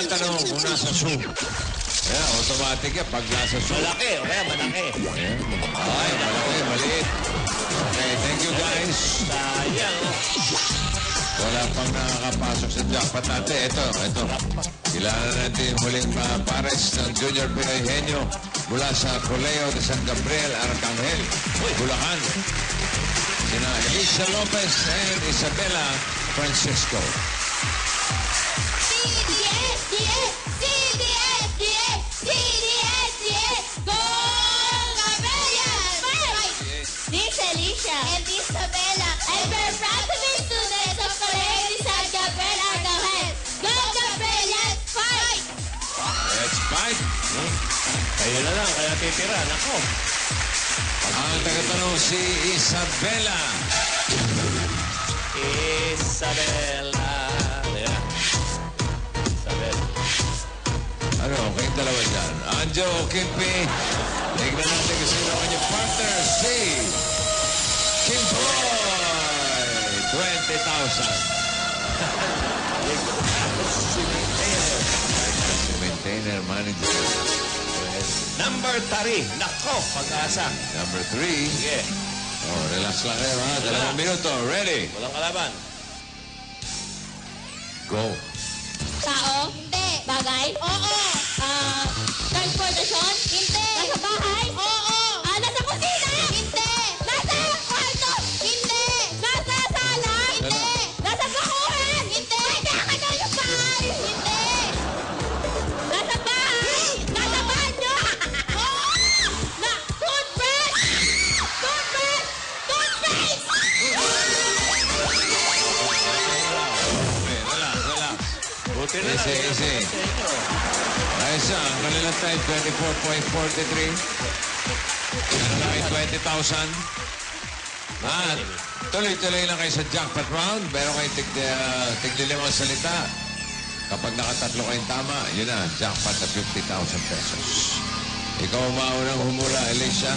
tanong kung nasa zoo. Ayan, automatic yan pag nasa zoo. Malaki, o kaya malaki. Ayan. Ay, malaki, maliit. Okay, thank you guys. Sayang. Wala pang nakakapasok sa jackpot natin. Ito. Kilala natin yung huling pares ng Junior Pinoy Henyo mula sa Colegio de San Gabriel, Arcangel, Bulacan. Sina Elisa Lopez and Isabela Francisco. CDS, DS, CDS, DS, CDS, DS. Go, Gabriel! This Alicia and Isabella. And we're proud to be students of Colegio de San Gabriel, Arcangel. Go, Gabriel! Let's fight! Let's fight. Kayo na lang, kaya titira. Nako. Ang tagatanong si Isabela. Isabella. Ayan. Isabella. Ano, kayong dalawa dyan. Anjo, Kimpi. Tignan natin kung sino ang kanyang partner. Si Kimpoy. 20,000. Si maintainer, manager. Number 3. Nako, pag-asa. Number 3. Sige. Oh, relax lang kayo ha. 2 minuto. Ready? Walang kalaban. Go. Tao? Hindi. Bagay? Oo. Transportasyon? Hindi. Nasa bahay? Oo. Nasa kusina? Hindi. Nasa kwarto? Hindi. Nasa sala? Hindi. Nasa bakuran? Hindi. Nasa bahay? Hindi. Nasa bahay? Nasa banyo? Oo. Toothbrush? Toothbrush? Toothpaste? Okay, relax. Buti na lang. Easy. Ayos na. Ang kanilang time, 24.43. Meron na kayo 20,000. At tuloy-tuloy lang kayo sa jackpot round. Meron kayo tigli-limang salita. Kapag nakatatlo kayong tama, yun na, jackpot na 50,000 pesos. Ikaw ang maunang humula, Alicia.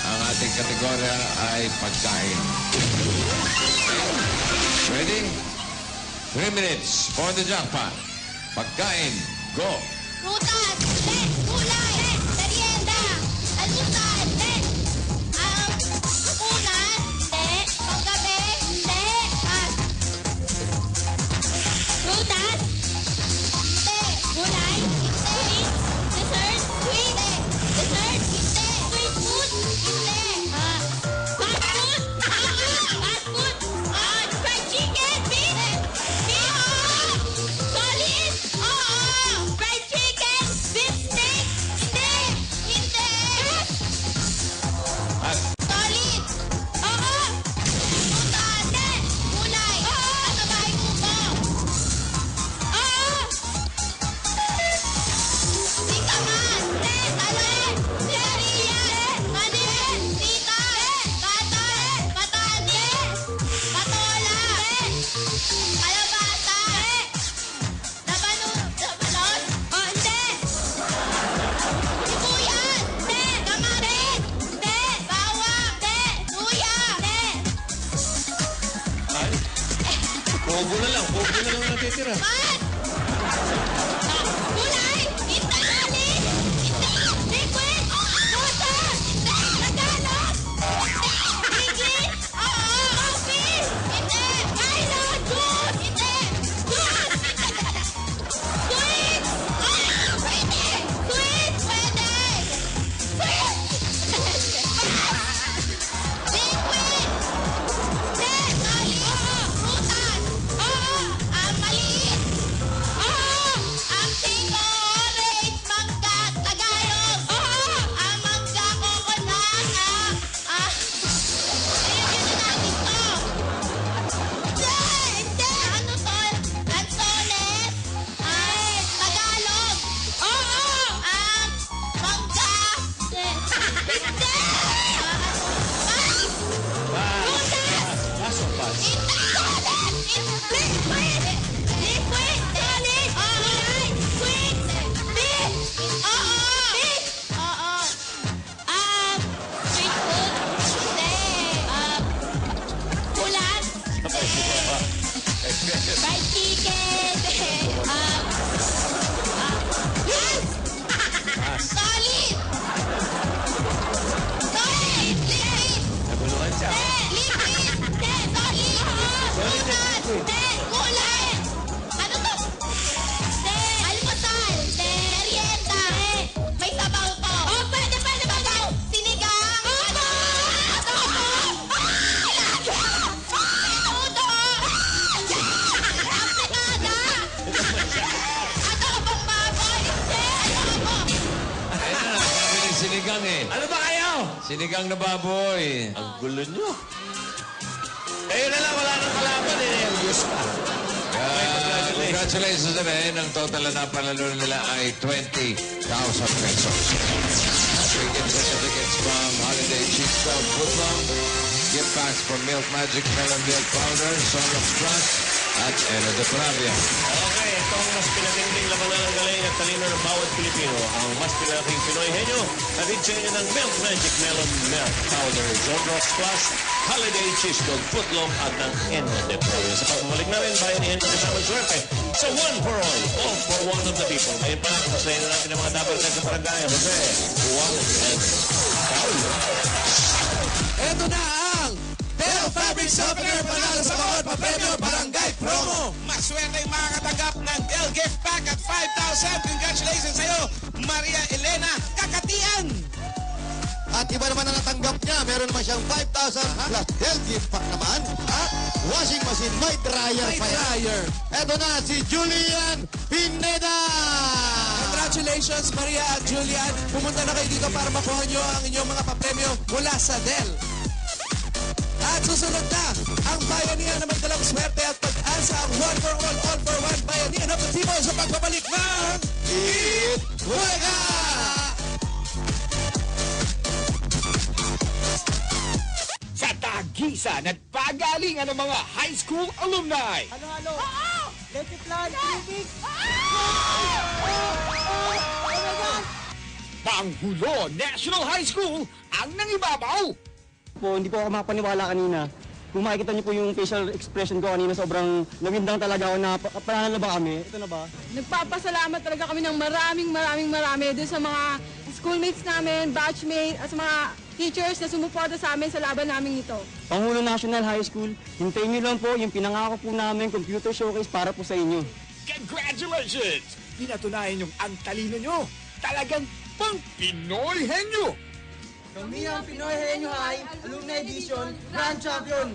Ang ating kategorya ay pagkain. Ready? 3 minutes for the jackpot. Pagkain, go! Prutas, gulay, merienda, almusal, hapunan, panggabi, prutas, gulay, dessert, sweet food, fast food, fried chicken, beef, solid, fried chicken, beef steak, hindi, At solid, prutas, gulay, kasabay kuko, sikaman, talon, cereal, manin, tita, katal, patani, patola, kalabasa, labanos, hindi, sibuyas, kamarin, bawang, luya, Kubo na lang natitira. man, gulay, hindi solid, hindi liquid, water, hindi Tagalog, English, coffee, hindi Milo, juice, hindi juice, sweet, pwede, sweet, pwede, sweet, liquid, hindi, solid, prutas, maliit, sinigang eh. Ano ba kayo? Sinigang na baboy. Ang gulo nyo. Kayo na lang, wala nang kalaban eh. Nervous ka. Congratulations rin. Ang total na panalo nila ay 20,000 pesos. Weekend certificates from Holiday Cheese Club Footlong. Gift packs from Milk Magic Melon Milk Powder, Sonox Plus, at Eno de Pravia. Okay, ito ang mas pinatinding labanan ng galing at talino ng bawat Pilipino. Ang mas pinalaking Pinoy henyo, hatid sa inyo ng Milk Magic Melon Milk Powder, Sonox Plus, Holiday Cheese Dog Footlong at ng Eno de Pravia. Sa pagmamalik namin, bayanihin kami sa magswerte. So one for all for one of the people. Ngayon pa natin, masayin na natin ang mga dapat sa barangay. Jose, Juan, and Paulo. Ito na ang Del Fabric Softener panalo sa bawat papremyo Barangay Promo. Maswerte yung makakatanggap ng Del Gift Pack at 5,000. Congratulations sa'yo, Maria Elena Kakatian. At iba naman ang natanggap niya. Meron naman siyang 5,000 plus Del Gift Pack naman. At washing machine, may dryer pa yan. Ito na si Julian Pineda. Congratulations, Maria at Julian. Pumunta na kayo dito para makuha nyo ang inyong mga papremyo mula sa Del. At susunod na, ang bayanihan na may dalang swerte at pag-asa ang one for all for one bayanihan of the people sa pagbabalik ng Eat Huwega! Sa Tagisa, nagpagalingan ng mga high school alumni. Halo-halo! Let's plan, Philippines! Panghulo National High School ang nangibabaw. Po, hindi po ako makapaniwala kanina. Kung makikita niyo po yung facial expression ko kanina, sobrang nawindang talaga ako na panalo na ba kami? Ito na ba? Nagpapasalamat talaga kami ng marami doon sa mga schoolmates namin, batchmates, at sa mga teachers na sumuporta sa amin sa laban namin ito. Pangulo National High School, hintayin niyo lang po yung pinangako po namin computer showcase para po sa inyo. Congratulations! Pinatunayan yung ang talino nyo. Talagang pang Pinoy henyo. Kami ang Pinoy Henyo High Alumni Edition Grand Champion!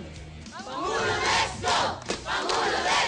Pangulo Nesto! Pangulo Nesto!